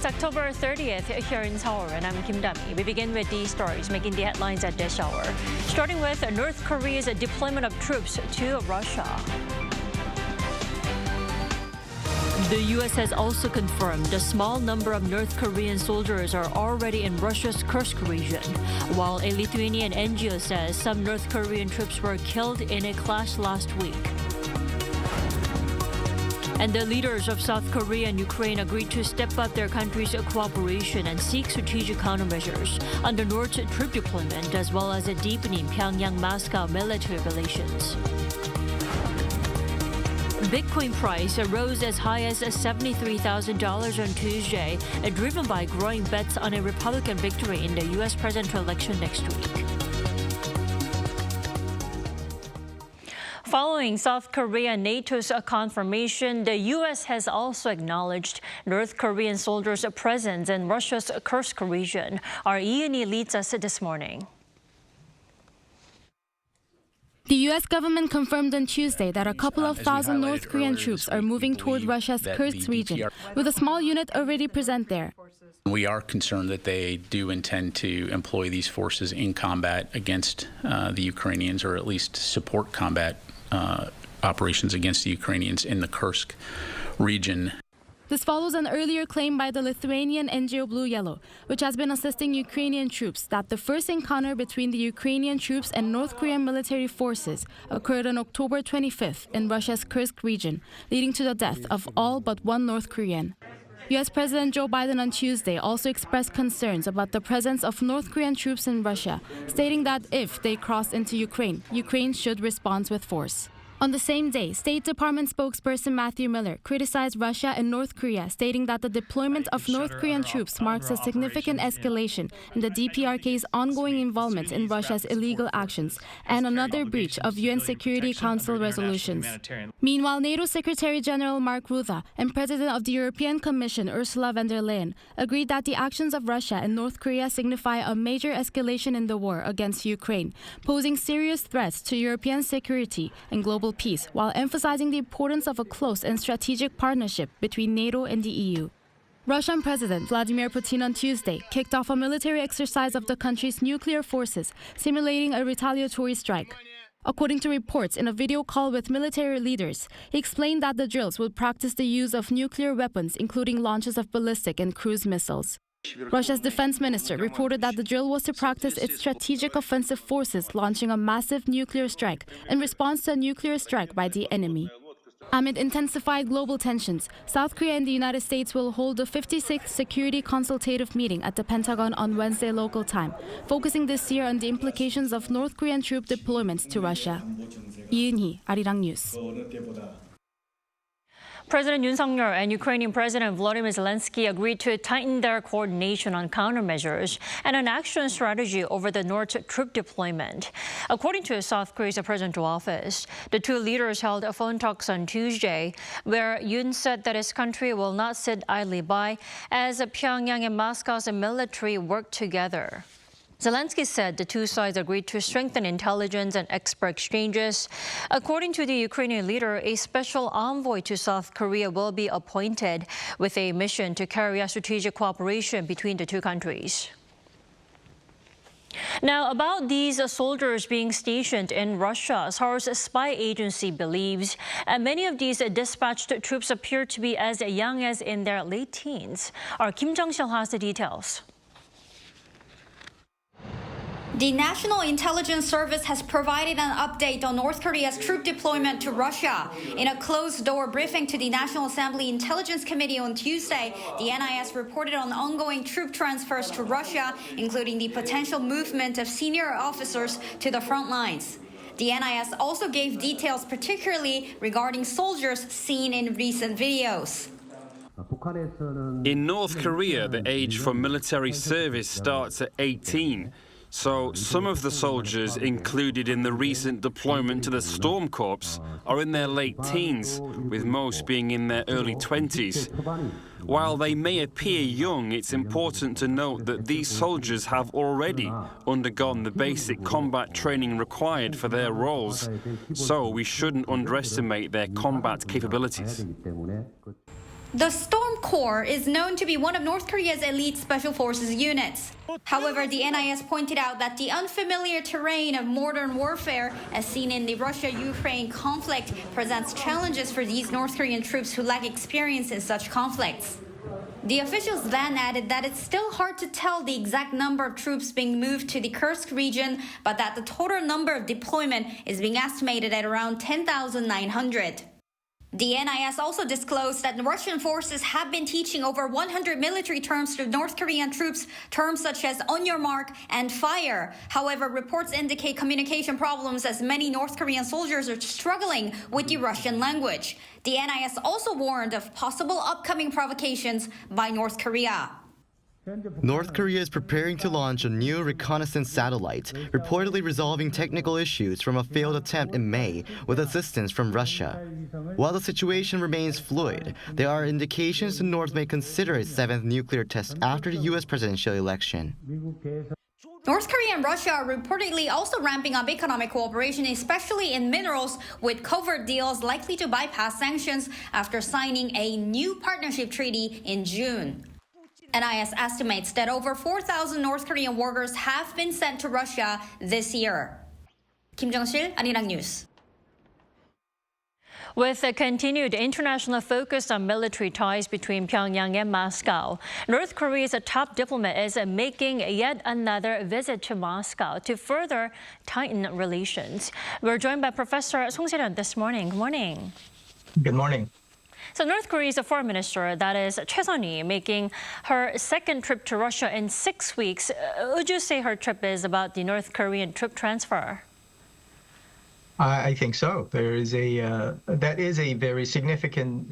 October 30th here in Seoul, and I'm Kim Dami. We begin with these stories making the headlines at this hour. Starting with North Korea's deployment of troops to Russia. The U.S. has also confirmed a small number of North Korean soldiers are already in Russia's Kursk region, while a Lithuanian NGO says some North Korean troops were killed in a clash last week. And the leaders of South Korea and Ukraine agreed to step up their countries' cooperation and seek strategic countermeasures on the North troop deployment, as well as a deepening Pyongyang-Moscow military relations. Bitcoin price rose as high as $73,000 on Tuesday, driven by growing bets on a Republican victory in the U.S. presidential election next week. Following South Korea and NATO's confirmation, the U.S. has also acknowledged North Korean soldiers' presence in Russia's Kursk region. Our Ian leads us this morning. The U.S. government confirmed on Tuesday that a couple of thousand North Korean troops are moving toward Russia's Kursk region, with a small unit already present there. We are concerned that they do intend to employ these forces in combat against the Ukrainians, or at least support combat operations against the Ukrainians in the Kursk region. This follows an earlier claim by the Lithuanian NGO Blue Yellow, which has been assisting Ukrainian troops, that the first encounter between the Ukrainian troops and North Korean military forces occurred on October 25th in Russia's Kursk region, leading to the death of all but one North Korean. U.S. President Joe Biden on Tuesday also expressed concerns about the presence of North Korean troops in Russia, stating that if they cross into Ukraine, Ukraine should respond with force. On the same day, State Department spokesperson Matthew Miller criticized Russia and North Korea, stating that the deployment of North Korean troops marks a significant escalation in the DPRK's ongoing involvement in Russia's illegal actions and another breach of UN Security Council resolutions. Meanwhile, NATO Secretary General Mark Rutte and President of the European Commission Ursula von der Leyen agreed that the actions of Russia and North Korea signify a major escalation in the war against Ukraine, posing serious threats to European security and global peace, while emphasizing the importance of a close and strategic partnership between NATO and the EU. Russian President Vladimir Putin on Tuesday kicked off a military exercise of the country's nuclear forces, simulating a retaliatory strike. According to reports in a video call with military leaders, he explained that the drills would practice the use of nuclear weapons, including launches of ballistic and cruise missiles. Russia's defense minister reported that the drill was to practice its strategic offensive forces launching a massive nuclear strike in response to a nuclear strike by the enemy. Amid intensified global tensions, South Korea and the United States will hold the 56th Security Consultative Meeting at the Pentagon on Wednesday local time, focusing this year on the implications of North Korean troop deployments to Russia. 이은희, Arirang News. President Yoon Suk-yeol and Ukrainian President Volodymyr Zelensky agreed to tighten their coordination on countermeasures and an action strategy over the North troop deployment. According to South Korea's presidential office, the two leaders held phone talks on Tuesday, where Yoon said that his country will not sit idly by as Pyongyang and Moscow's military work together. Zelensky said the two sides agreed to strengthen intelligence and expert exchanges. According to the Ukrainian leader, a special envoy to South Korea will be appointed with a mission to carry out strategic cooperation between the two countries. Now, about these soldiers being stationed in Russia, Seoul's spy agency believes many of these dispatched troops appear to be as young as in their late teens. Our Kim Jong-sil has the details. The National Intelligence Service has provided an update on North Korea's troop deployment to Russia. In a closed-door briefing to the National Assembly Intelligence Committee on Tuesday, the NIS reported on ongoing troop transfers to Russia, including the potential movement of senior officers to the front lines. The NIS also gave details, particularly regarding soldiers seen in recent videos. In North Korea, the age for military service starts at 18. So some of the soldiers included in the recent deployment to the Storm Corps are in their late teens, with most being in their early 20s. While they may appear young, it's important to note that these soldiers have already undergone the basic combat training required for their roles, so we shouldn't underestimate their combat capabilities. The Storm Corps is known to be one of North Korea's elite special forces units. However, the NIS pointed out that the unfamiliar terrain of modern warfare, as seen in the Russia-Ukraine conflict, presents challenges for these North Korean troops who lack experience in such conflicts. The officials then added that it's still hard to tell the exact number of troops being moved to the Kursk region, but that the total number of deployment is being estimated at around 10,900. The NIS also disclosed that the Russian forces have been teaching over 100 military terms to North Korean troops, terms such as on your mark and fire. However, reports indicate communication problems as many North Korean soldiers are struggling with the Russian language. The NIS also warned of possible upcoming provocations by North Korea. North Korea is preparing to launch a new reconnaissance satellite, reportedly resolving technical issues from a failed attempt in May with assistance from Russia. While the situation remains fluid, there are indications the North may consider a seventh nuclear test after the U.S. presidential election. North Korea and Russia are reportedly also ramping up economic cooperation, especially in minerals, with covert deals likely to bypass sanctions after signing a new partnership treaty in June. NIS estimates that over 4,000 North Korean workers have been sent to Russia this year. Kim Jong-sil, Arirang News. With a continued international focus on military ties between Pyongyang and Moscow, North Korea's top diplomat is making yet another visit to Moscow to further tighten relations. We're joined by Professor Song Se-ryun this morning. Good morning. Good morning. So North Korea's foreign minister, that is Choe Son Hui, making her second trip to Russia in 6 weeks. Would you say her trip is about the North Korean troop transfer? I think so. That is a very significant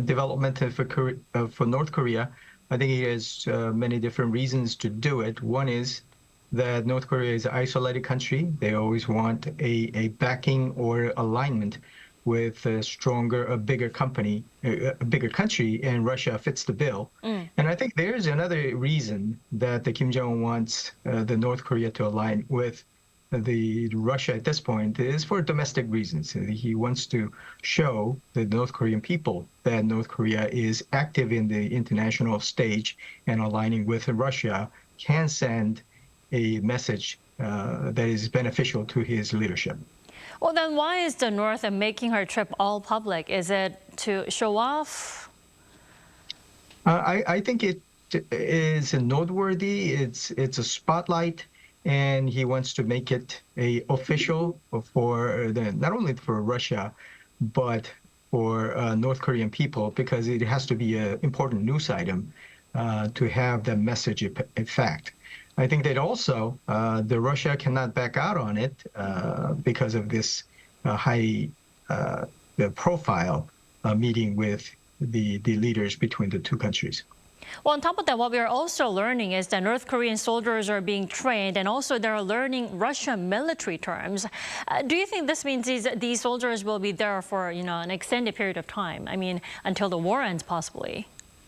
development for North Korea. I think it has many different reasons to do it. One is that North Korea is an isolated country. They always want a backing or alignment with a bigger country, and Russia fits the bill. And I think there's another reason that the Kim Jong-un wants the North Korea to align with the Russia at this point is for domestic reasons. He wants to show the North Korean people that North Korea is active in the international stage, and aligning with Russia can send a message that is beneficial to his leadership. Well, then why is the North making her trip all public? Is it to show off? I think it is noteworthy. It's a spotlight, and he wants to make it a official for not only for Russia, but for North Korean people, because it has to be an important news item to have the message effect. I think that also the Russia cannot back out on it because of this high profile meeting with the leaders between the two countries. Well, on top of that, what we are also learning is that North Korean soldiers are being trained, and also they're learning Russian military terms. Do you think this means these soldiers will be there for an extended period of time? I mean, until the war ends, possibly.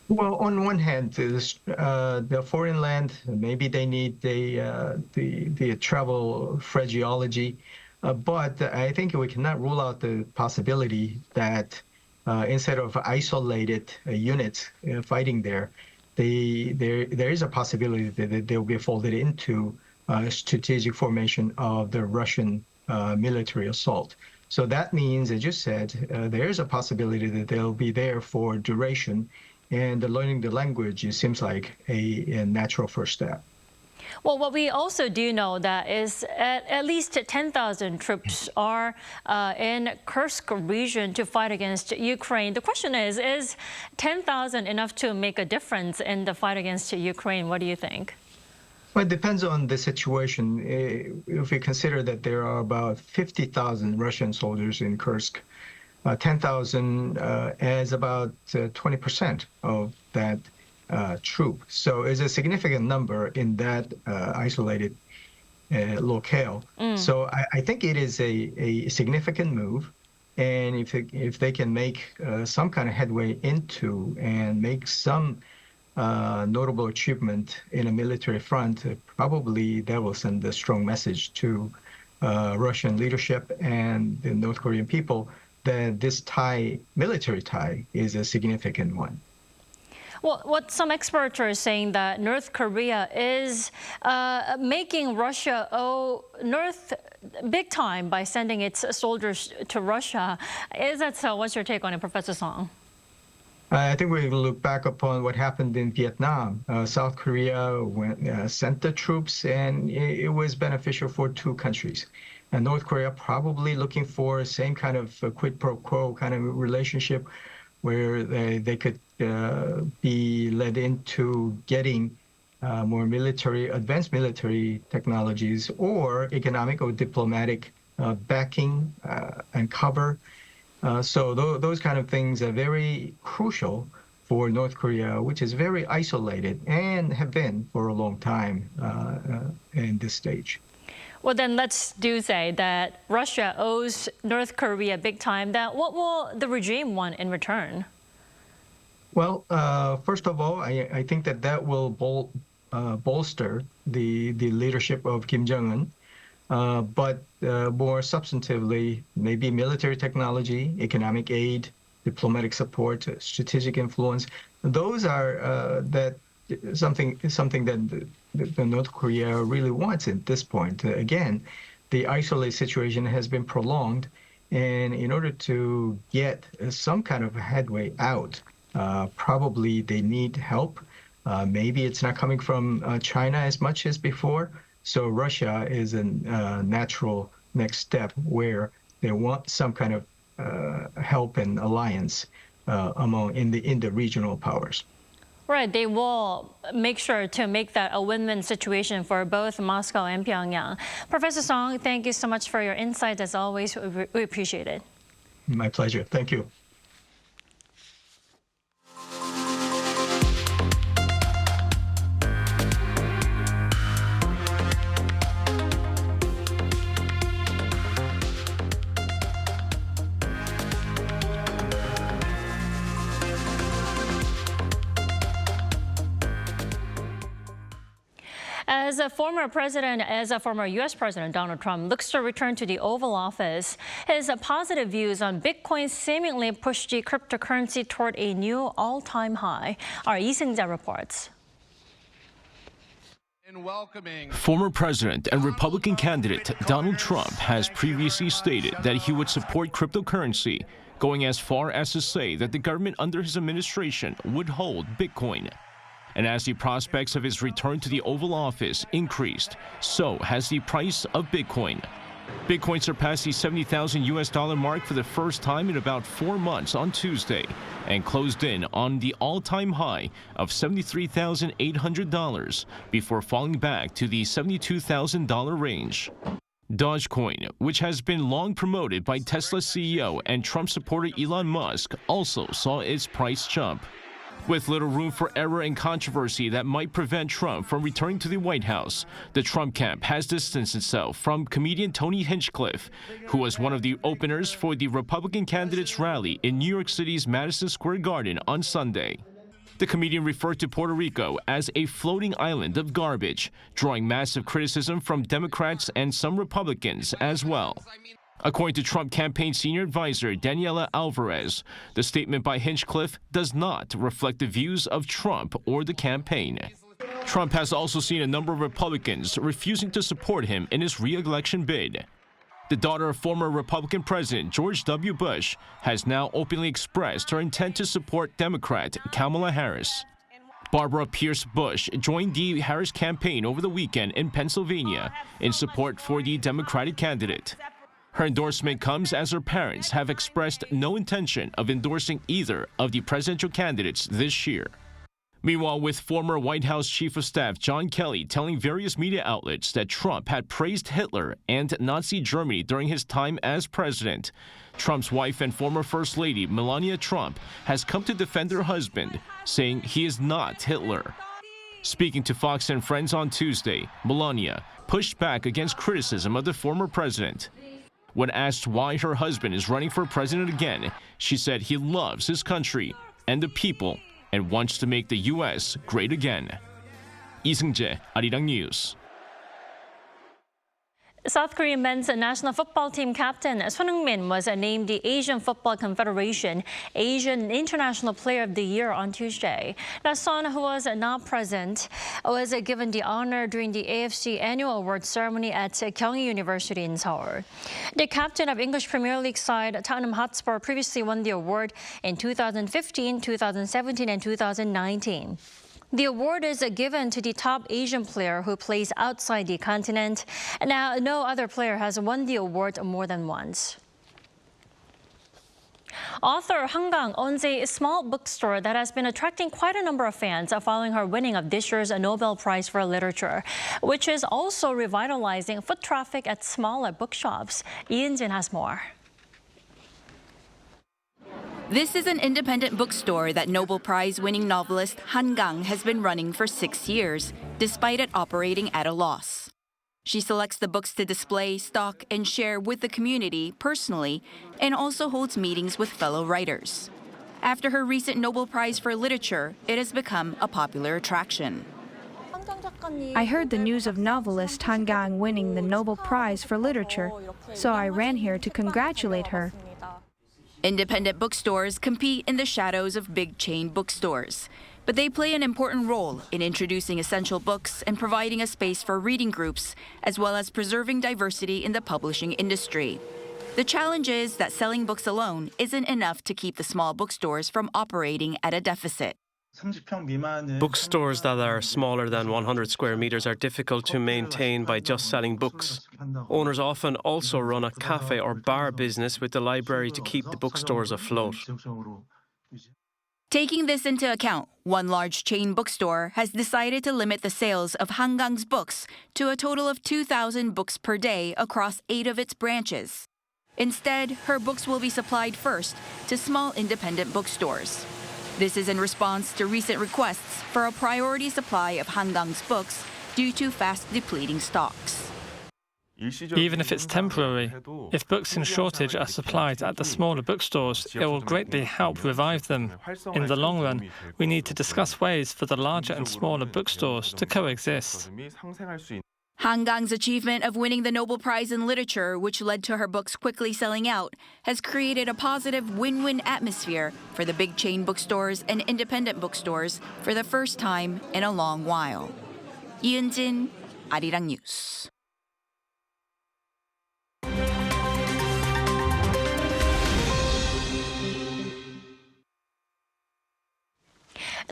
Well, on one hand, the foreign land, maybe they need the travel phraseology, but I think we cannot rule out the possibility that instead of isolated units fighting there is a possibility that they'll be folded into strategic formation of the Russian military assault. So that means, as you said, there is a possibility that they'll be there for duration. And learning the language, it seems like a natural first step. Well, what we also do know that is at least 10,000 troops are in Kursk region to fight against Ukraine. The question is 10,000 enough to make a difference in the fight against Ukraine? What do you think? Well, it depends on the situation. If we consider that there are about 50,000 Russian soldiers in Kursk, 10,000 as about 20% of that troop. So it's a significant number in that isolated locale. So I think it is a significant move. And if they can make some kind of headway into and make some notable achievement in a military front, probably that will send a strong message to Russian leadership and the North Korean people this tie, military tie, is a significant one. Well, what some experts are saying that North Korea is making Russia owe North big time by sending its soldiers to Russia. Is that so? What's your take on it, Professor Song? I think we look back upon what happened in Vietnam. South Korea sent the troops, and it was beneficial for two countries. And North Korea probably looking for the same kind of quid pro quo kind of relationship where they could be led into getting more advanced military technologies or economic or diplomatic backing and cover. So those kind of things are very crucial for North Korea, which is very isolated and have been for a long time in this stage. Well, then let's say that Russia owes North Korea big time. That what will the regime want in return? Well, first of all, I think that will bolster the leadership of Kim Jong-un. But more substantively, maybe military technology, economic aid, diplomatic support, strategic influence. Those are something that the North Korea really wants at this point. Again, the isolated situation has been prolonged, and in order to get some kind of headway out, probably they need help. Maybe it's not coming from China as much as before. So Russia is a natural next step where they want some kind of help and alliance in the regional powers. Right, they will make sure to make that a win-win situation for both Moscow and Pyongyang. Professor Song, thank you so much for your insights. As always, we appreciate it. My pleasure. Thank you. As a former U.S. President Donald Trump looks to return to the Oval Office, his positive views on Bitcoin seemingly pushed the cryptocurrency toward a new all-time high. Our Lee Seung-jae reports. Former President and Republican candidate Donald Trump has previously stated that he would support cryptocurrency, going as far as to say that the government under his administration would hold Bitcoin. And as the prospects of his return to the Oval Office increased, so has the price of Bitcoin. Bitcoin surpassed the $70,000 mark for the first time in about 4 months on Tuesday and closed in on the all-time high of $73,800 before falling back to the $72,000 range. Dogecoin, which has been long promoted by Tesla CEO and Trump supporter Elon Musk, also saw its price jump. With little room for error and controversy that might prevent Trump from returning to the White House, the Trump camp has distanced itself from comedian Tony Hinchcliffe, who was one of the openers for the Republican candidate's rally in New York City's Madison Square Garden on Sunday. The comedian referred to Puerto Rico as a floating island of garbage, drawing massive criticism from Democrats and some Republicans as well. According to Trump campaign senior advisor Daniela Alvarez, the statement by Hinchcliffe does not reflect the views of Trump or the campaign. Trump has also seen a number of Republicans refusing to support him in his re-election bid. The daughter of former Republican President George W. Bush has now openly expressed her intent to support Democrat Kamala Harris. Barbara Pierce Bush joined the Harris campaign over the weekend in Pennsylvania in support for the Democratic candidate. Her endorsement comes as her parents have expressed no intention of endorsing either of the presidential candidates this year. Meanwhile, with former White House Chief of Staff John Kelly telling various media outlets that Trump had praised Hitler and Nazi Germany during his time as president, Trump's wife and former First Lady Melania Trump has come to defend her husband, saying he is not Hitler. Speaking to Fox and Friends on Tuesday, Melania pushed back against criticism of the former president. When asked why her husband is running for president again, she said he loves his country and the people and wants to make the U.S. great again. Lee Seung-jae, Arirang News. South Korean men's national football team captain Son Heung-min was named the Asian Football Confederation Asian International Player of the Year on Tuesday. Now, Son, who was not present, was given the honor during the AFC annual awards ceremony at Kyung University in Seoul. The captain of English Premier League side Tottenham Hotspur previously won the award in 2015, 2017, and 2019. The award is given to the top Asian player who plays outside the continent. Now, no other player has won the award more than once. Author Han Kang owns a small bookstore that has been attracting quite a number of fans following her winning of this year's Nobel Prize for Literature, which is also revitalizing foot traffic at smaller bookshops. Jin has more. This is an independent bookstore that Nobel Prize-winning novelist Han Kang has been running for 6 years, despite it operating at a loss. She selects the books to display, stock, and share with the community personally, and also holds meetings with fellow writers. After her recent Nobel Prize for Literature, it has become a popular attraction. I heard the news of novelist Han Kang winning the Nobel Prize for Literature, so I ran here to congratulate her. Independent bookstores compete in the shadows of big chain bookstores, but they play an important role in introducing essential books and providing a space for reading groups, as well as preserving diversity in the publishing industry. The challenge is that selling books alone isn't enough to keep the small bookstores from operating at a deficit. Bookstores that are smaller than 100 square meters are difficult to maintain by just selling books. Owners often also run a cafe or bar business with the library to keep the bookstores afloat. Taking this into account, one large chain bookstore has decided to limit the sales of Han Kang's books to a total of 2,000 books per day across 8 of its branches. Instead, her books will be supplied first to small independent bookstores. This is in response to recent requests for a priority supply of Han Kang's books due to fast depleting stocks. Even if it's temporary, if books in shortage are supplied at the smaller bookstores, it will greatly help revive them. In the long run, we need to discuss ways for the larger and smaller bookstores to coexist. Han Kang's achievement of winning the Nobel Prize in Literature, which led to her books quickly selling out, has created a positive win-win atmosphere for the big chain bookstores and independent bookstores for the first time in a long while. Jin, Arirang News.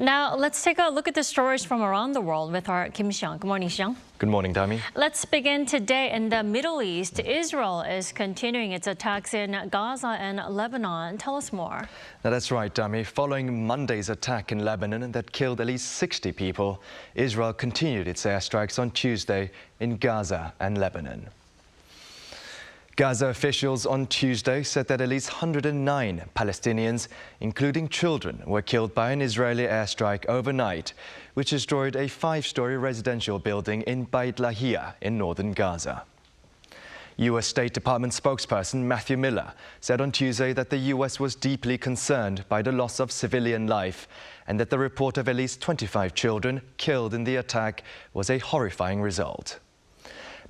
Now, let's take a look at the stories from around the world with our Kim Xiang. Good morning, Xiang. Good morning, Dami. Let's begin today in the Middle East. Israel is continuing its attacks in Gaza and Lebanon. Tell us more. Now, that's right, Dami. Following Monday's attack in Lebanon that killed at least 60 people, Israel continued its airstrikes on Tuesday in Gaza and Lebanon. Gaza officials on Tuesday said that at least 109 Palestinians, including children, were killed by an Israeli airstrike overnight, which destroyed a 5-story residential building in Beit Lahia in northern Gaza. U.S. State Department spokesperson Matthew Miller said on Tuesday that the U.S. was deeply concerned by the loss of civilian life and that the report of at least 25 children killed in the attack was a horrifying result.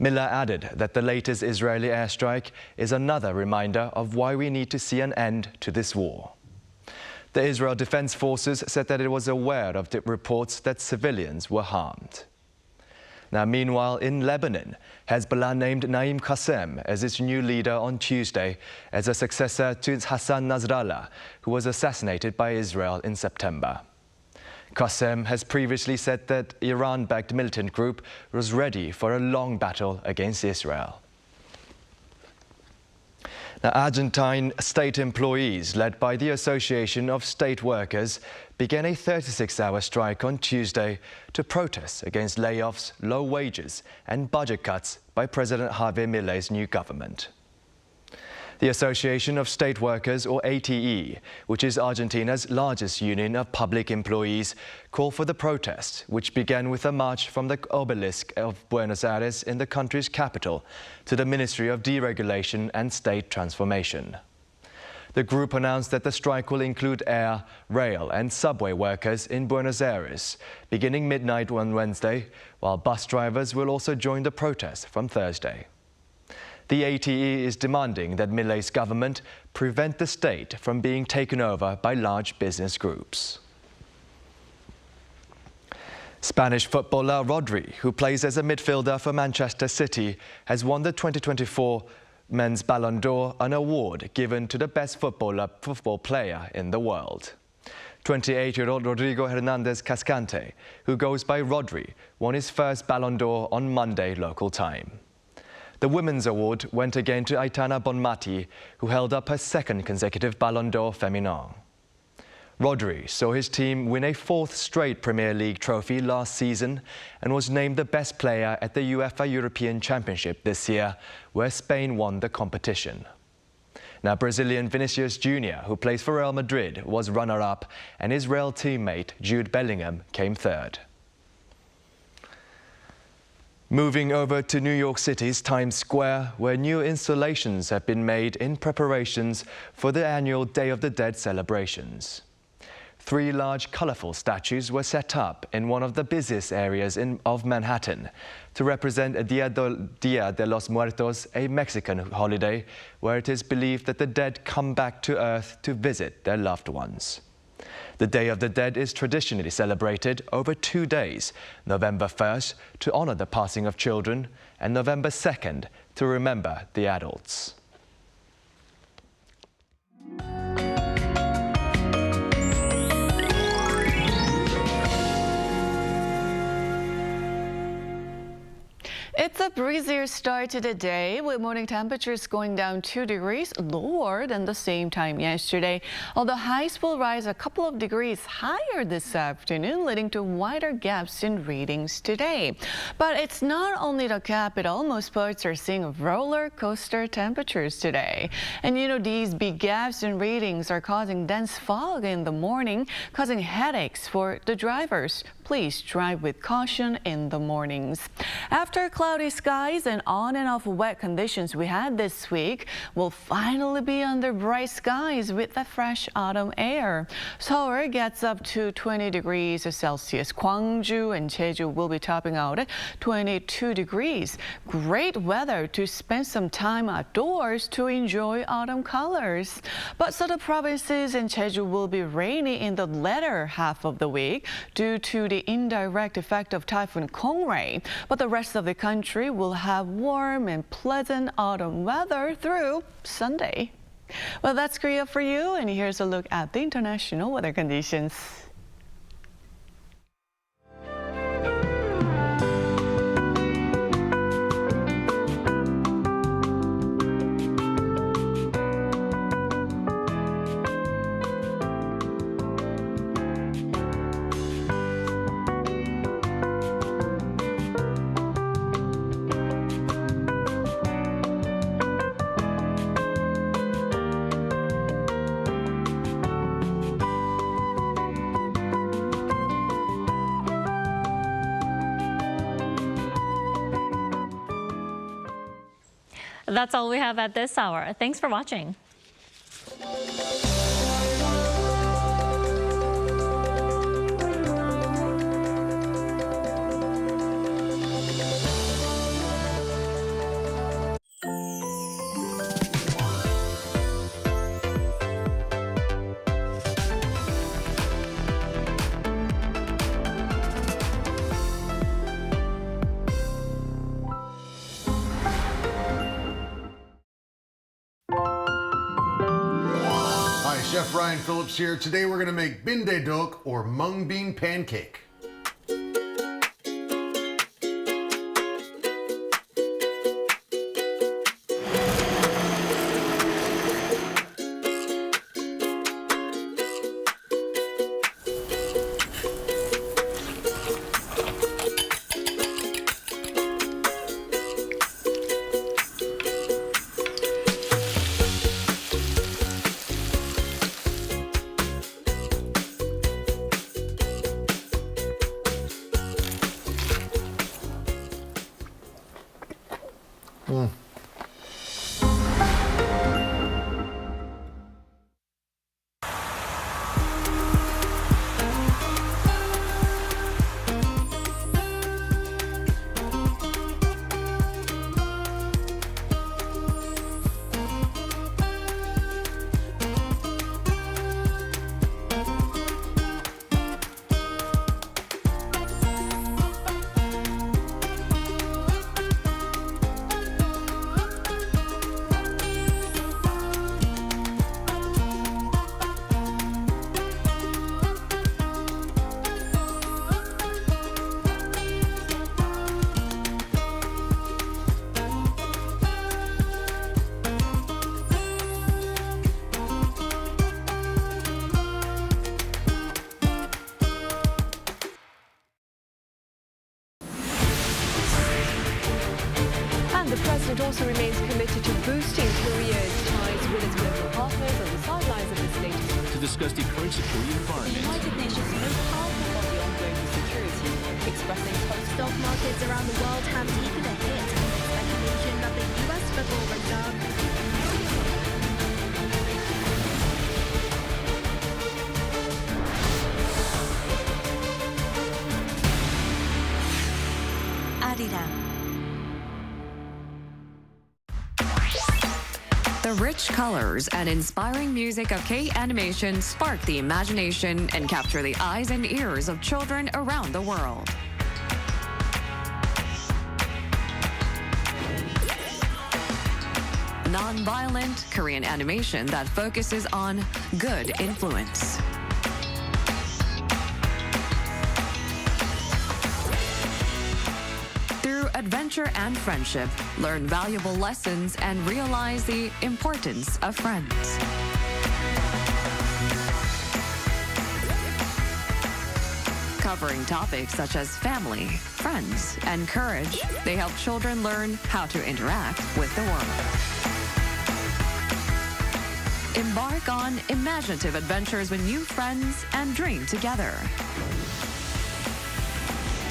Miller added that the latest Israeli airstrike is another reminder of why we need to see an end to this war. The Israel Defense Forces said that it was aware of the reports that civilians were harmed. Now, meanwhile, in Lebanon, Hezbollah named Naim Qassem as its new leader on Tuesday as a successor to Hassan Nasrallah, who was assassinated by Israel in September. Qassem has previously said that Iran-backed militant group was ready for a long battle against Israel. Now, Argentine state employees, led by the Association of State Workers, began a 36-hour strike on Tuesday to protest against layoffs, low wages and budget cuts by President Javier Milei's new government. The Association of State Workers, or ATE, which is Argentina's largest union of public employees, called for the protest, which began with a march from the obelisk of Buenos Aires in the country's capital to the Ministry of Deregulation and State Transformation. The group announced that the strike will include air, rail and subway workers in Buenos Aires, beginning midnight on Wednesday, while bus drivers will also join the protest from Thursday. The ATE is demanding that Milei's government prevent the state from being taken over by large business groups. Spanish footballer Rodri, who plays as a midfielder for Manchester City, has won the 2024 Men's Ballon d'Or, an award given to the best football player in the world. 28-year-old Rodrigo Hernandez Cascante, who goes by Rodri, won his first Ballon d'Or on Monday local time. The women's award went again to Aitana Bonmatí, who held up her second consecutive Ballon d'Or Féminin. Rodri saw his team win a fourth straight Premier League trophy last season and was named the best player at the UEFA European Championship this year, where Spain won the competition. Now, Brazilian Vinicius Jr., who plays for Real Madrid, was runner-up, and his Real teammate Jude Bellingham came third. Moving over to New York City's Times Square, where new installations have been made in preparations for the annual Day of the Dead celebrations. 3 large, colorful statues were set up in one of the busiest areas of Manhattan to represent Dia de los Muertos, a Mexican holiday where it is believed that the dead come back to Earth to visit their loved ones. The Day of the Dead is traditionally celebrated over 2 days, November 1st to honor the passing of children and November 2nd to remember the adults. It's a breezier start to the day, with morning temperatures going down 2 degrees lower than the same time yesterday. Although highs will rise a couple of degrees higher this afternoon, leading to wider gaps in readings today. But it's not only the capital. Most parts are seeing roller coaster temperatures today. And these big gaps in readings are causing dense fog in the morning, causing headaches for the drivers. Please drive with caution in the mornings. After cloudy skies and on and off wet conditions we had this week, we'll finally be under bright skies with the fresh autumn air. Seoul gets up to 20 degrees Celsius. Gwangju and Jeju will be topping out at 22 degrees. Great weather to spend some time outdoors to enjoy autumn colors. But southern provinces and Jeju will be rainy in the latter half of the week due to the indirect effect of Typhoon Kongray, but the rest of the country will have warm and pleasant autumn weather through Sunday. Well, that's Korea for you, and here's a look at the international weather conditions. That's all we have at this hour. Thanks for watching. Chef Ryan Phillips here. Today we're going to make bindae-deok, or mung bean pancake. president also remains committed to boosting Korea's ties with its global partners on the sidelines of this latest. To discuss the current security environment. The United Nations most powerful body on global security, expressing hope. Stock markets around the world have taken a hit amid speculation that the U.S. Federal Reserve Arirang. The rich colors and inspiring music of K-animation spark the imagination and capture the eyes and ears of children around the world. Non-violent Korean animation that focuses on good influence. Through adventure and friendship, learn valuable lessons and realize the importance of friends. Covering topics such as family, friends, and courage, they help children learn how to interact with the world. Embark on imaginative adventures with new friends and dream together.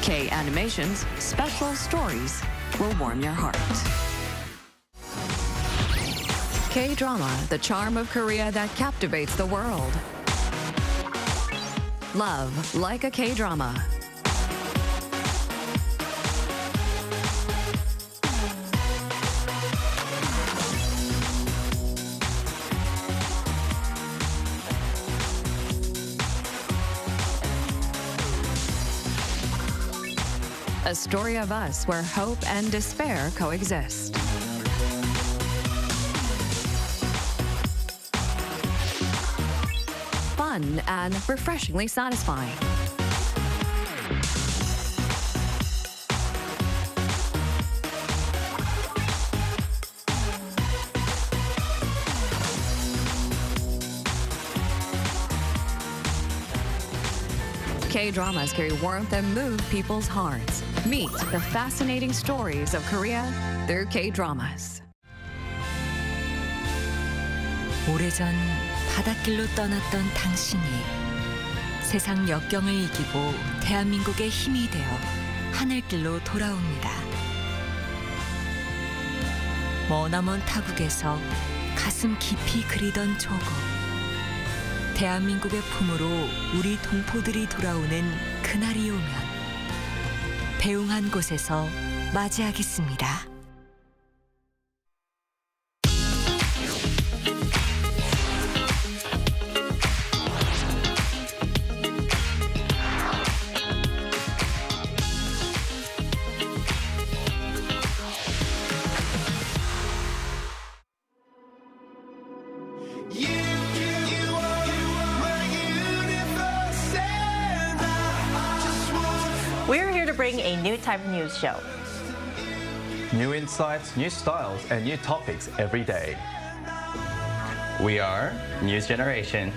K-Animation's special stories will warm your heart. K-Drama, the charm of Korea that captivates the world. Love like a K-Drama. A story of us where hope and despair coexist. Fun and refreshingly satisfying. K-dramas carry warmth and move people's hearts. Meet the fascinating stories of Korea through K-dramas. 오래전 바닷길로 떠났던 당신이 세상 역경을 이기고 대한민국의 힘이 되어 하늘길로 돌아옵니다. 머나먼 타국에서 가슴 깊이 그리던 조국. 대한민국의 품으로 우리 동포들이 돌아오는 그날이 오면 배웅한 곳에서 맞이하겠습니다. We're here to bring a new type of news show. New insights, new styles, and new topics every day. We are News Generation.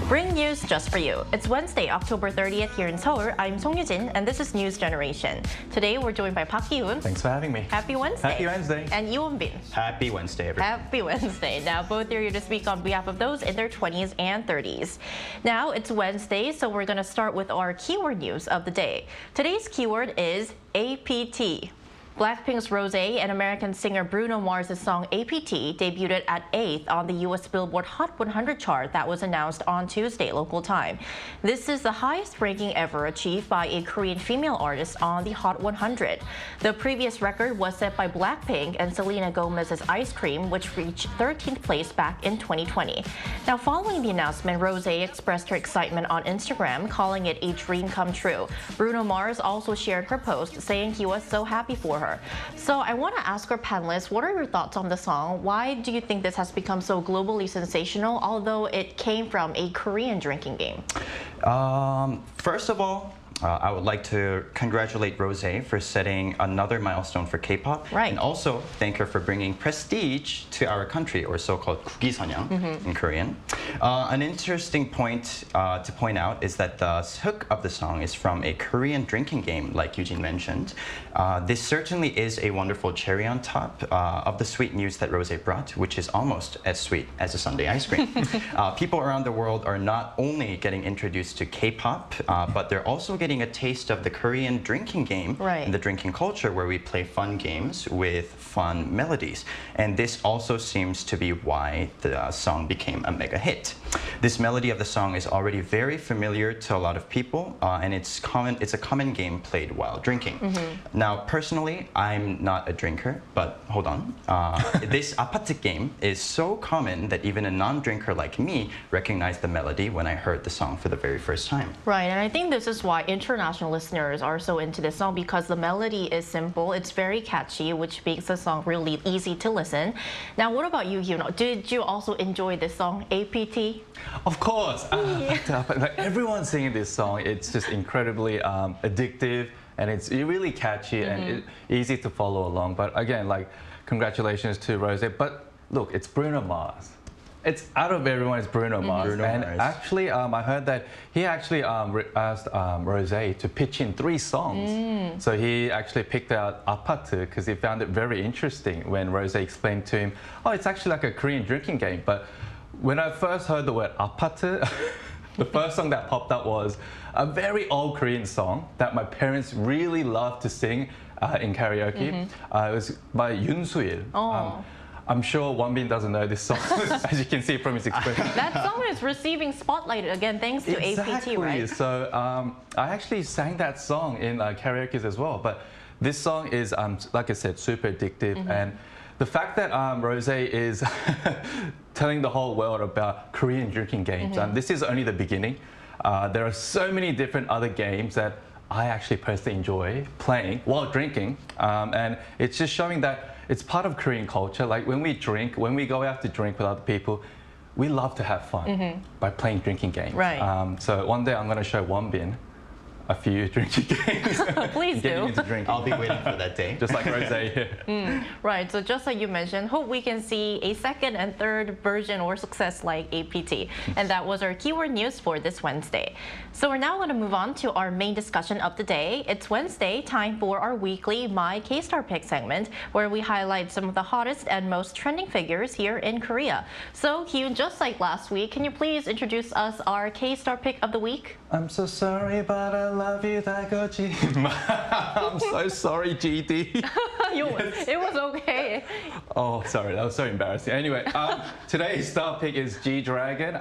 Bring news just for you. It's Wednesday, October 30th here in Seoul. I'm Song Yujin, and this is News Generation. Today, we're joined by Park Ki-hoon. Thanks for having me. Happy Wednesday. Happy Wednesday. And Yoo-bin. Happy Wednesday, everyone. Happy Wednesday. Now, both are here to speak on behalf of those in their 20s and 30s. Now, it's Wednesday, so we're going to start with our keyword news of the day. Today's keyword is APT. Blackpink's Rosé and American singer Bruno Mars' song APT debuted at 8th on the U.S. Billboard Hot 100 chart that was announced on Tuesday local time. This is the highest ranking ever achieved by a Korean female artist on the Hot 100. The previous record was set by Blackpink and Selena Gomez's Ice Cream, which reached 13th place back in 2020. Now, following the announcement, Rosé expressed her excitement on Instagram, calling it a dream come true. Bruno Mars also shared her post, saying he was so happy for her. So I want to ask our panelists, what are your thoughts on the song? Why do you think this has become so globally sensational, although it came from a Korean drinking game? First of all, I would like to congratulate Rosé for setting another milestone for K-pop. Right. And also thank her for bringing prestige to our country, or so-called 국기선양 in Korean. An interesting point to point out is that the hook of the song is from a Korean drinking game, like Eugene mentioned. This certainly is a wonderful cherry on top of the sweet news that Rosé brought, which is almost as sweet as a sundae ice cream. People around the world are not only getting introduced to K-pop, but they're also getting a taste of the Korean drinking game and the drinking culture, where we play fun games with fun melodies. And this also seems to be why the song became a mega hit. This melody of the song is already very familiar to a lot of people, and it's a common game played while drinking. Now, personally, I'm not a drinker, but hold on. This 아파트 game is so common that even a non-drinker like me recognized the melody when I heard the song for the very first time. Right, and I think this is why international listeners are so into this song, because the melody is simple, it's very catchy, which makes the song really easy to listen. Now, what about you, Hyun? Did you also enjoy this song, APT? Of course. Like everyone's singing this song. It's just incredibly addictive, and it's really catchy and easy to follow along. But again, like, congratulations to Rosé. But look, it's Bruno Mars. It's out of everyone, it's Bruno Mars. Actually, I heard that he actually asked Rosé to pitch in 3 songs. So he actually picked out 아파트 because he found it very interesting when Rosé explained to him, oh, it's actually like a Korean drinking game. But when I first heard the word 아파트, the first song that popped up was a very old Korean song that my parents really loved to sing in karaoke. It was by Yoon Soo-il. I'm sure Wonbin doesn't know this song, as you can see from his expression. That song is receiving spotlight again thanks to APT, right? So I actually sang that song in karaoke as well. But this song is, like I said, super addictive. And the fact that Rosé is telling the whole world about Korean drinking games, and this is only the beginning. There are so many different other games that I actually personally enjoy playing while drinking. And it's just showing that it's part of Korean culture. Like when we drink, when we go out to drink with other people, we love to have fun by playing drinking games. Right. So one day I'm going to show Wonbin a few drinking games. Please do. I'll be waiting for that day. Just like Rosé here. Right, so just like you mentioned, hope we can see a second and third version or success like APT. And that was our keyword news for this Wednesday. So we're now going to move on to our main discussion of the day. It's Wednesday, time for our weekly My K-Star Pick segment, where we highlight some of the hottest and most trending figures here in Korea. So Hyun, just like last week, can you please introduce us our K-Star Pick of the week? I'm so sorry, but I love you, 다거지. I'm so sorry, GD. It was okay. Oh, sorry, that was so embarrassing. Anyway, today's star pick is G-Dragon.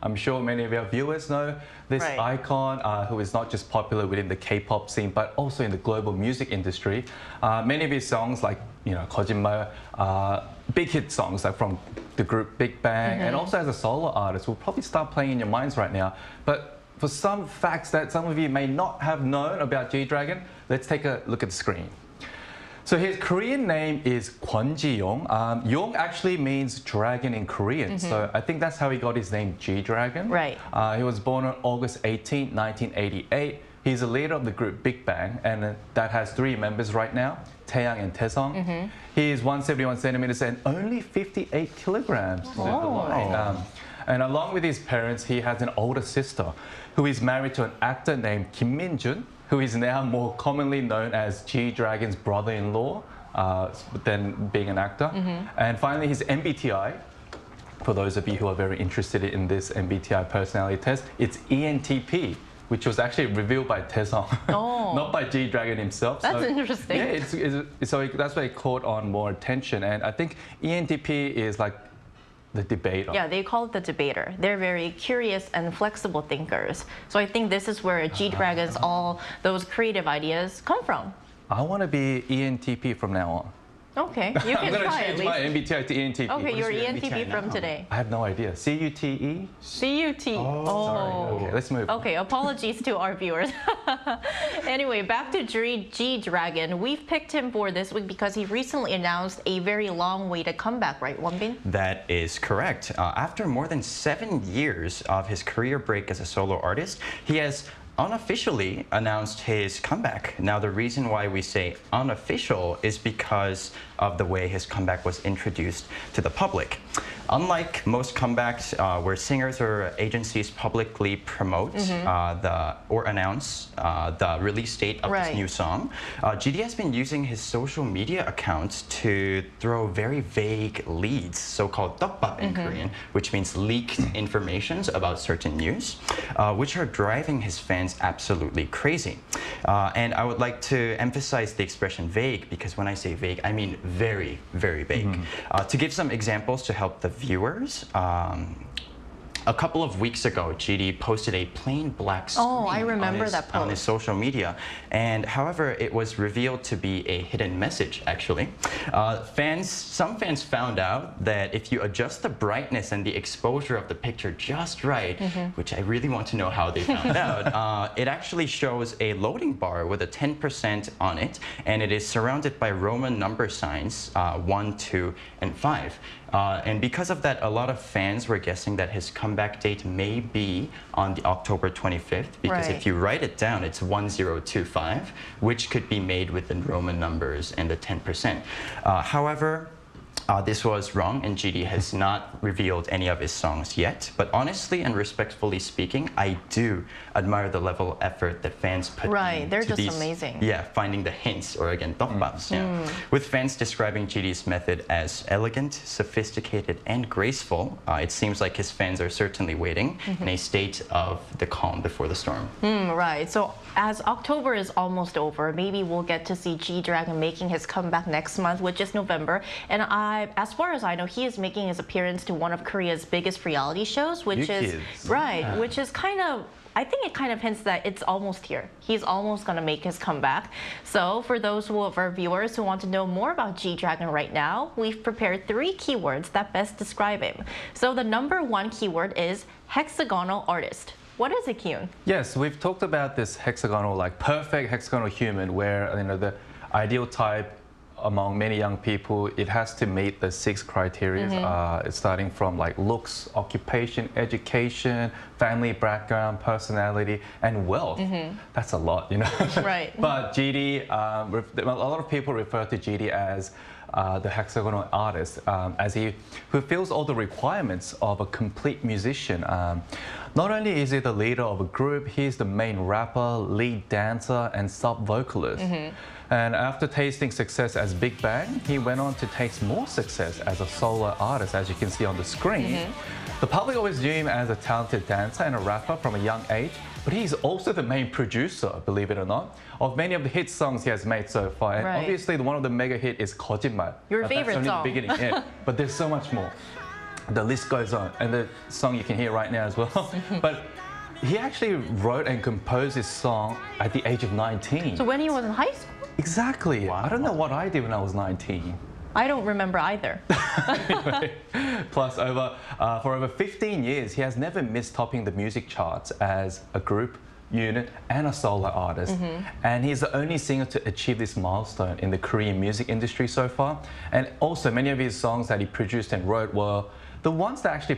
I'm sure many of our viewers know this icon who is not just popular within the K-pop scene, but also in the global music industry. Many of his songs, like, 거짓말, big hit songs like from the group Big Bang, and also as a solo artist, will probably start playing in your minds right now. But for some facts that some of you may not have known about G-Dragon, let's take a look at the screen. So his Korean name is Kwon-ji-yong. Yong actually means dragon in Korean, so I think that's how he got his name G-Dragon. Right. He was born on August 18, 1988. He's a leader of the group Big Bang, and that has 3 members right now, Taeyang and Taesung. He is 171 centimeters and only 58 kilograms. And along with his parents, he has an older sister who is married to an actor named Kim Min-jun, who is now more commonly known as G-Dragon's brother-in-law, than being an actor. And finally, his MBTI, for those of you who are very interested in this MBTI personality test, it's ENTP, which was actually revealed by Taesung, not by G-Dragon himself. That's interesting. Yeah, so that's why it caught on more attention. And I think ENTP is like the debater. Yeah, they call it the debater. They're very curious and flexible thinkers. So I think this is where G-Dragon's all those creative ideas come from. I want to be ENTP from now on. Okay, you can I'm going to try change my MBTI to ENTP. Okay, you're ENTP from today. I have no idea. CUTE? CUT. Sorry. Okay, let's move on. Okay, apologies to our viewers. Anyway, back to G-Dragon. We've picked him for this week because he recently announced a very long-awaited comeback, right, Wonbin? That is correct. After more than 7 years of his career break as a solo artist, he has unofficially announced his comeback. Now, the reason why we say unofficial is because of the way his comeback was introduced to the public. Unlike most comebacks where singers or agencies publicly promote or announce the release date of this new song, GD has been using his social media accounts to throw very vague leads, so-called 떡밥 in Korean, which means leaked informations about certain news, which are driving his fans absolutely crazy. And I would like to emphasize the expression vague, because when I say vague, I mean very, very vague. To give some examples to help the viewers, a couple of weeks ago, GD posted a plain black screen on his social media. And however, it was revealed to be a hidden message, actually. Some fans found out that if you adjust the brightness and the exposure of the picture just right, which I really want to know how they found out, it actually shows a loading bar with a 10% on it, and it is surrounded by Roman number signs, 1, 2, and 5. And because of that, a lot of fans were guessing that his comeback date may be on the October 25th, because if you write it down, it's 1025, which could be made with the Roman numbers and the 10%. However, this was wrong, and GD has not revealed any of his songs yet. But honestly and respectfully speaking, I do admire the level of effort that fans put in. They're just these, amazing. Yeah, finding the hints, or again, 떡밥s. With fans describing GD's method as elegant, sophisticated, and graceful, it seems like his fans are certainly waiting in a state of the calm before the storm. Right. So as October is almost over, maybe we'll get to see G-Dragon making his comeback next month, which is November. And as far as I know, he is making his appearance to one of Korea's biggest reality shows, which which is kind of, I think it kind of hints that it's almost here. He's almost going to make his comeback. So for those of our viewers who want to know more about G-Dragon right now, we've prepared 3 keywords that best describe him. So the number 1 keyword is hexagonal artist. What is it, Kyun? Yes, we've talked about this hexagonal, like perfect hexagonal human, where the ideal type among many young people, it has to meet the 6 criteria. It's starting from like looks, occupation, education, family background, personality, and wealth. That's a lot, Right. But GD, a lot of people refer to GD as the hexagonal artist, as he fulfills all the requirements of a complete musician. Not only is he the leader of a group, he's the main rapper, lead dancer, and sub-vocalist. And after tasting success as Big Bang, he went on to taste more success as a solo artist, as you can see on the screen. The public always knew him as a talented dancer and a rapper from a young age, but he's also the main producer, believe it or not, of many of the hit songs he has made so far. And obviously, one of the mega hit is 거짓말. Your favorite that's only song. the beginning, but there's so much more. The list goes on, and the song you can hear right now as well. But he actually wrote and composed this song at the age of 19. So when he was in high school? Exactly. Wow. I don't know what I did when I was 19. I don't remember either. Anyway, plus, for over 15 years, he has never missed topping the music charts as a group, unit, and a solo artist. And he's the only singer to achieve this milestone in the Korean music industry so far. And also, many of his songs that he produced and wrote were the ones that actually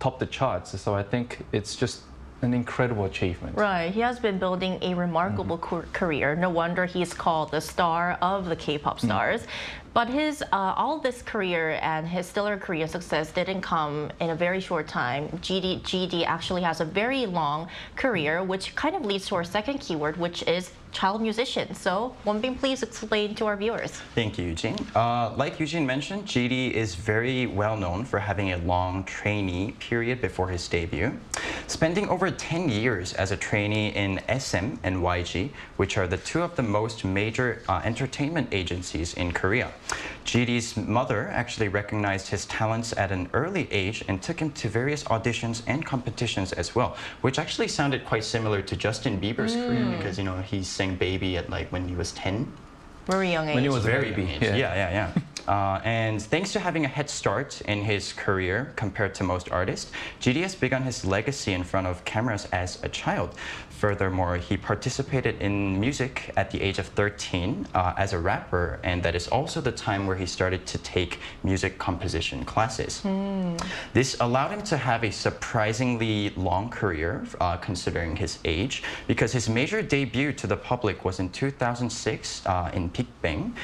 topped the charts. So I think it's just an incredible achievement. Right. He has been building a remarkable career. No wonder he's called the star of the K-pop stars. But his all this career and his stellar career success didn't come in a very short time. GD actually has a very long career, which kind of leads to our second keyword, which is child musician. So, Wonbin, please explain to our viewers. Thank you, Eugene. Like Eugene mentioned, GD is very well known for having a long trainee period before his debut, spending over 10 years as a trainee in SM and YG, which are the 2 of the most major entertainment agencies in Korea. GD's mother actually recognized his talents at an early age and took him to various auditions and competitions as well, which actually sounded quite similar to Justin Bieber's career, because he sang Baby at when he was 10. Very young age. When he was very a baby. young age. Yeah. And thanks to having a head start in his career compared to most artists, GD has begun his legacy in front of cameras as a child. Furthermore, he participated in music at the age of 13 as a rapper, and that is also the time where he started to take music composition classes. This allowed him to have a surprisingly long career, considering his age, because his major debut to the public was in 2006 in Big Bang,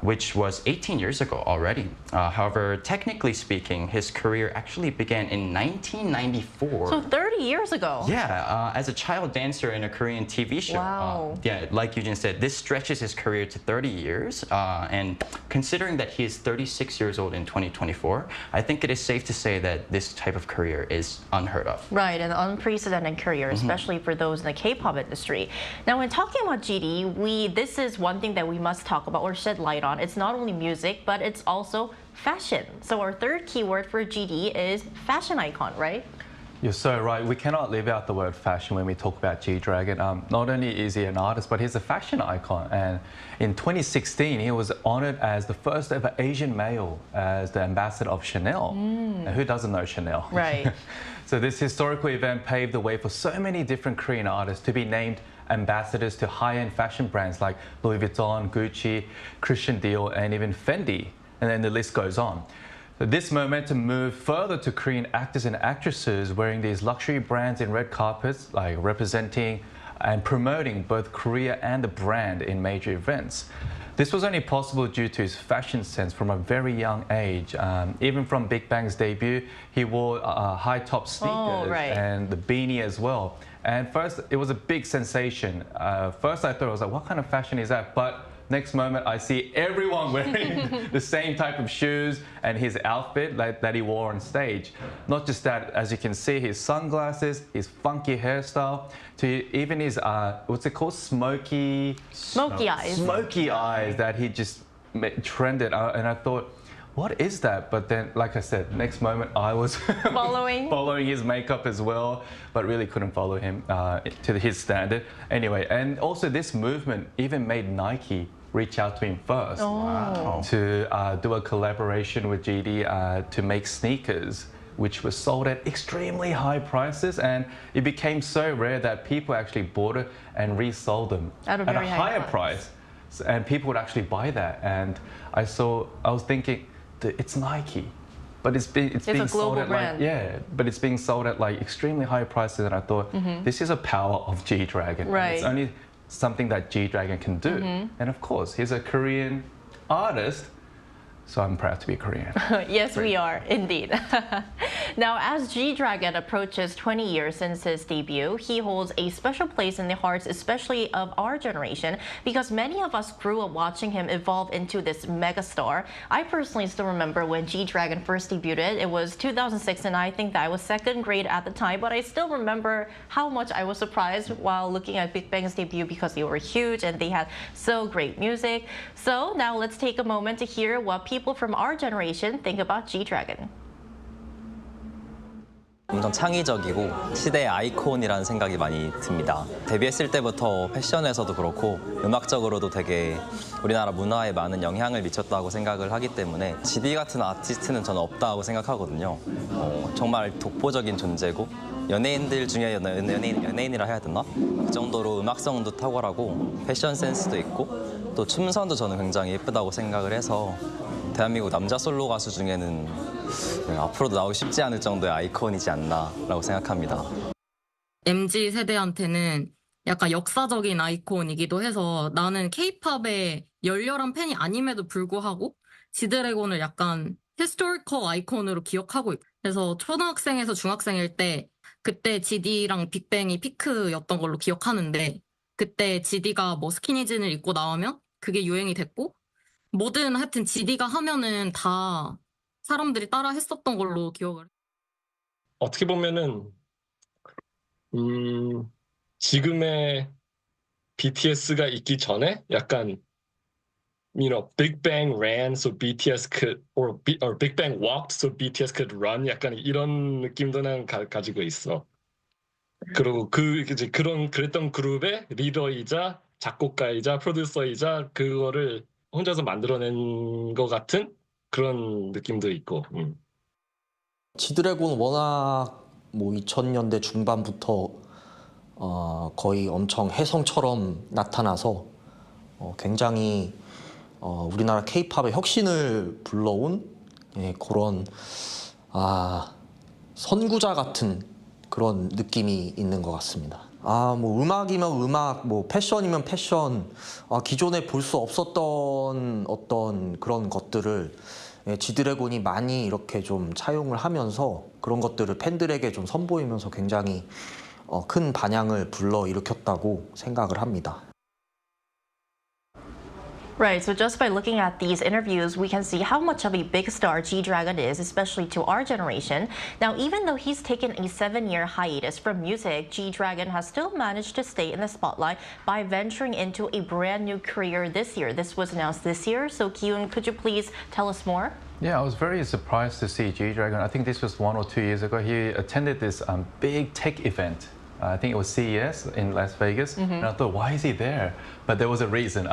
which was 18 years ago already. However, technically speaking, his career actually began in 1994. So 30 years ago. Yeah, as a child dancer in a Korean TV show. Wow. Yeah, like Eugene said, this stretches his career to 30 years. And considering that he is 36 years old in 2024, I think it is safe to say that this type of career is unheard of. Right, an unprecedented career, especially for those in the K-pop industry. Now, when talking about GD, this is one thing that we must talk about or shed light on. It's not only music, but it's also fashion. So our third keyword for GD is fashion icon, right? You're so right. We cannot leave out the word fashion when we talk about G-Dragon. Not only is he an artist, but he's a fashion icon. And in 2016, he was honored as the first ever Asian male as the ambassador of Chanel. Now, who doesn't know Chanel? Right. So this historical event paved the way for so many different Korean artists to be named ambassadors to high-end fashion brands like Louis Vuitton, Gucci, Christian Dior, and even Fendi. And then the list goes on. This momentum moved further to Korean actors and actresses wearing these luxury brands in red carpets, like representing and promoting both Korea and the brand in major events. This was only possible due to his fashion sense from a very young age. Even from Big Bang's debut, he wore high-top sneakers and the beanie as well. And first, it was a big sensation. First, I thought, I was like, what kind of fashion is that? But next moment, I see everyone wearing the same type of shoes and his outfit that he wore on stage. Not just that, as you can see, his sunglasses, his funky hairstyle, to even his, what's it called? Smoky eyes. Smoky eyes that he just trended. And I thought, what is that? But then, like I said, next moment I was following his makeup as well, but really couldn't follow him to his standard. Anyway, and also this movement even made Nike reach out to him first to do a collaboration with GD to make sneakers, which were sold at extremely high prices, and it became so rare that people actually bought it and resold them at a higher price, and people would actually buy that. And I was thinking, it's Nike, but it's being sold at but it's being sold at like extremely high prices, and I thought this is a power of G-Dragon. Right. It's only something that G-Dragon can do. And of course, he's a Korean artist, so I'm proud to be Korean. Yes, we are, indeed. Now, as G-Dragon approaches 20 years since his debut, he holds a special place in the hearts, especially of our generation, because many of us grew up watching him evolve into this megastar. I personally still remember when G-Dragon first debuted. It was 2006, and I think that I was second grade at the time, but I still remember how much I was surprised while looking at Big Bang's debut because they were huge and they had so great music. So now let's take a moment to hear what people from our generation think about G-Dragon. 엄청 창의적이고 시대의 아이콘이라는 생각이 많이 듭니다. 데뷔했을 때부터 패션에서도 그렇고 음악적으로도 되게 우리나라 문화에 많은 영향을 미쳤다고 생각을 하기 때문에 GD 같은 아티스트는 저는 없다고 생각하거든요. 정말 독보적인 존재고 연예인들 중에 연예인이라 해야 되나? 그 정도로 음악성도 탁월하고 패션 센스도 있고 또 춤선도 저는 굉장히 예쁘다고 생각을 해서 대한민국 남자 솔로 가수 중에는 앞으로도 나오기 쉽지 않을 정도의 아이콘이지 않나라고 생각합니다. MZ 세대한테는 약간 역사적인 아이콘이기도 해서 나는 K-팝의 열렬한 팬이 아님에도 불구하고 지드래곤을 약간 히스토리컬 아이콘으로 기억하고 있고 그래서 초등학생에서 중학생일 때 그때 GD랑 빅뱅이 피크였던 걸로 기억하는데 그때 GD가 뭐 스키니진을 입고 나오면 그게 유행이 됐고 뭐든 하여튼 GD가 하면은 다 사람들이 따라 했었던 걸로 기억을. 어떻게 보면은 지금의 BTS가 있기 전에 약간 Big Bang ran so BTS could or Big Bang walked so BTS could run 약간 이런 느낌도 난 가지고 있어. 그리고 그랬던 그룹의 리더이자 작곡가이자 프로듀서이자 그거를 혼자서 만들어낸 것 같은 그런 느낌도 있고. 지드래곤은 워낙 뭐 2000년대 중반부터 거의 엄청 혜성처럼 나타나서 굉장히 우리나라 K-팝의 혁신을 불러온 그런 선구자 같은 그런 느낌이 있는 것 같습니다. 뭐 음악이면 음악, 뭐 패션이면 패션, 기존에 볼 수 없었던 어떤 그런 것들을 지드래곤이 많이 이렇게 좀 차용을 하면서 그런 것들을 팬들에게 좀 선보이면서 굉장히 큰 반향을 불러일으켰다고 생각을 합니다. Right, so just by looking at these interviews, we can see how much of a big star G-Dragon is, especially to our generation. Now, even though he's taken a 7-year hiatus from music, G-Dragon has still managed to stay in the spotlight by venturing into a brand new career this year. This was announced this year, so Kyun, could you please tell us more? Yeah, I was very surprised to see G-Dragon. I think this was 1 or 2 years ago. He attended this big tech event. I think it was CES in Las Vegas. And I thought, why is he there? But there was a reason.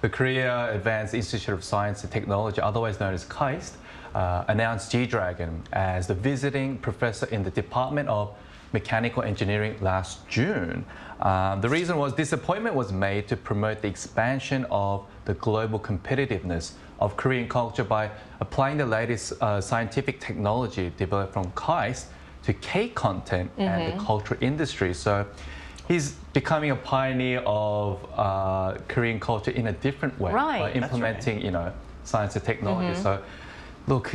The Korea Advanced Institute of Science and Technology, otherwise known as KAIST, announced G-Dragon as the visiting professor in the Department of Mechanical Engineering last June. The reason was this appointment was made to promote the expansion of the global competitiveness of Korean culture by applying the latest scientific technology developed from KAIST to K-content and the culture industry. So he's becoming a pioneer of Korean culture in a different way by implementing, science and technology. So look,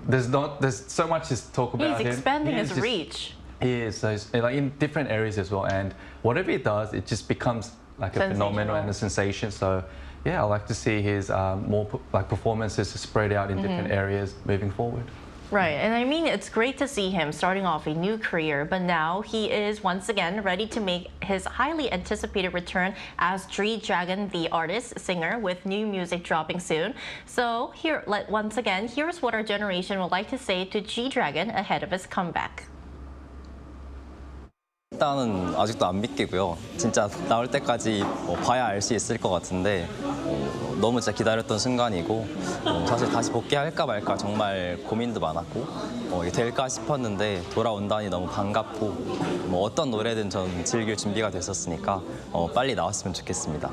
there's so much to talk about. He's expanding his reach. He is, so like in different areas as well. And whatever he does, it just becomes like a phenomenon and a sensation. So yeah, I like to see his more performances spread out in different areas moving forward. Right, and I mean, it's great to see him starting off a new career, but now he is once again ready to make his highly anticipated return as G-Dragon, the artist, singer, with new music dropping soon. So once again, here's what our generation would like to say to G-Dragon ahead of his comeback. 일단은 아직도 안 믿기고요. 진짜 나올 때까지 봐야 알 수 있을 것 같은데 너무 진짜 기다렸던 순간이고 사실 다시 복귀할까 말까 정말 고민도 많았고 이게 될까 싶었는데 돌아온다니 너무 반갑고 어떤 노래든 전 즐길 준비가 됐었으니까 빨리 나왔으면 좋겠습니다.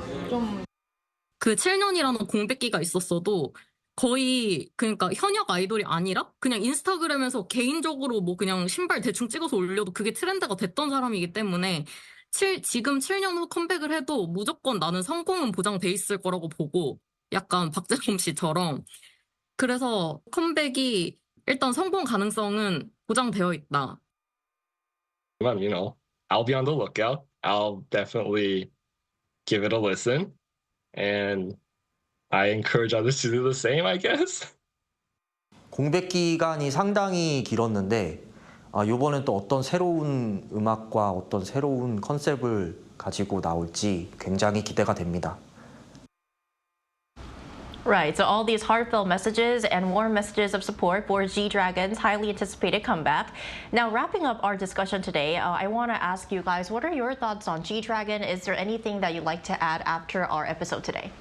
그 7년이라는 공백기가 있었어도 거의 그러니까 현역 아이돌이 아니라 그냥 인스타그램에서 개인적으로 뭐 그냥 신발 대충 찍어서 올려도 그게 트렌드가 됐던 사람이기 때문에 지금 7년 후 컴백을 해도 무조건 나는 성공은 보장돼 있을 거라고 보고 약간 박재범 씨처럼 그래서 컴백이 일단 성공 가능성은 보장되어 있다. I'll be on the lookout. I'll definitely give it a listen and I encourage others to do the same, I guess. 공백 기간이 상당히 길었는데 이번엔 또 어떤 새로운 음악과 어떤 새로운 컨셉을 가지고 나올지 굉장히 기대가 됩니다. Right, so all these heartfelt messages and warm messages of support for G-Dragon's highly anticipated comeback. Now, wrapping up our discussion today, I want to ask you guys, what are your thoughts on G-Dragon? Is there anything that you'd like to add after our episode today?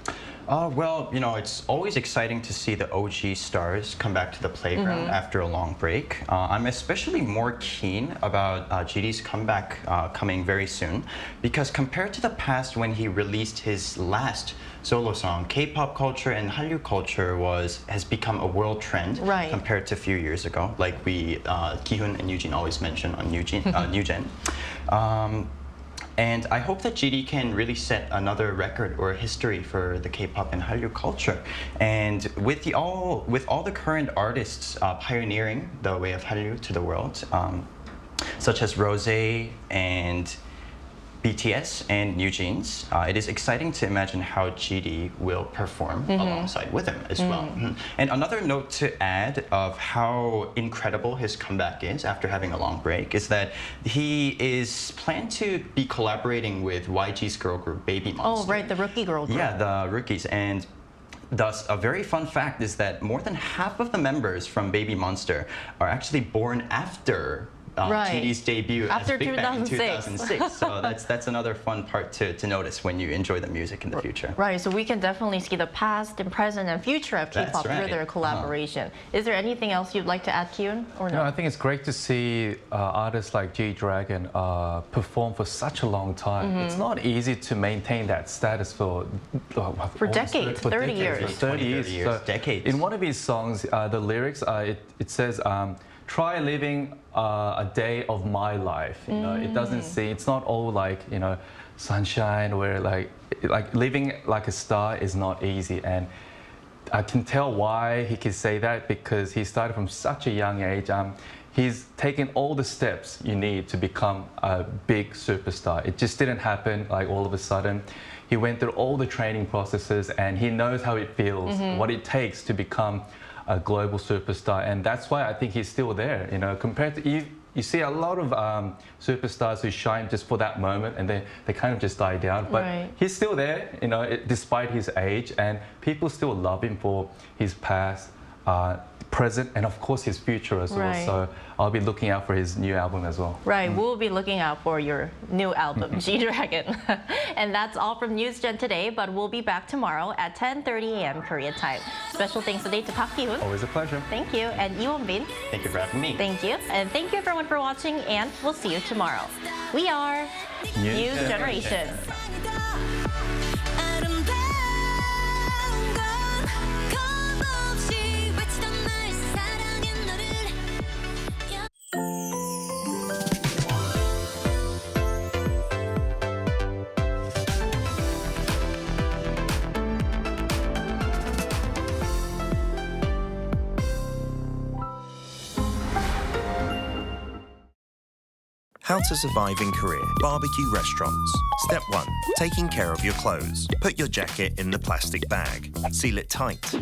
Well, it's always exciting to see the OG stars come back to the playground after a long break. I'm especially more keen about GD's comeback coming very soon because compared to the past when he released his last solo song, K-pop culture and Hallyu culture has become a world trend compared to a few years ago, like Ki-hoon and Eugene always mention on New Gen. And I hope that GD can really set another record or history for the K-pop and Hallyu culture. And with all the current artists pioneering the way of Hallyu to the world, such as Rosé and BTS and New Jeans, it is exciting to imagine how GD will perform alongside with him as well. And another note to add of how incredible his comeback is after having a long break is that he is planned to be collaborating with YG's girl group Baby Monster. Oh, right, the rookie girl group. Yeah, the rookies. And thus, a very fun fact is that more than half of the members from Baby Monster are actually born after GD's debut After as Big Bang in 2006. 2006. So that's another fun part to notice when you enjoy the music in the future. Right, so we can definitely see the past and present and future of K-pop That's right. through their collaboration. Is there anything else you'd like to add, Kyun, or no? I think it's great to see artists like G-Dragon perform for such a long time. It's not easy to maintain that status for decades, 30 years. 30 years. So decades. in one of his songs, the lyrics, it says, try living a day of my life. You know, it doesn't say, it's not all like, you know, sunshine, where like living like a star is not easy. And I can tell why he can say that, because he started from such a young age. He's taken all the steps you need to become a big superstar. It just didn't happen like all of a sudden. He went through all the training processes, and he knows how it feels, what it takes to become a global superstar. And that's why I think he's still there. You know, compared to you see a lot of superstars who shine just for that moment, and then they kind of just die down. But he's still there, you know, despite his age, and people still love him for his past, present, and of course his future as well. So I'll be looking out for his new album as well. Right, we'll be looking out for your new album, G-Dragon. And that's all from NewsGen today, but we'll be back tomorrow at 10:30 a.m. Korea time. Special thanks today to Park Ki-hoon. Always a pleasure. Thank you. And Heung-min. Thank you for having me. Thank you. And thank you everyone for watching, and we'll see you tomorrow. We are New Generation. How to survive in Korea. Barbecue restaurants. Step 1. Taking care of your clothes. Put your jacket in the plastic bag. Seal it tight.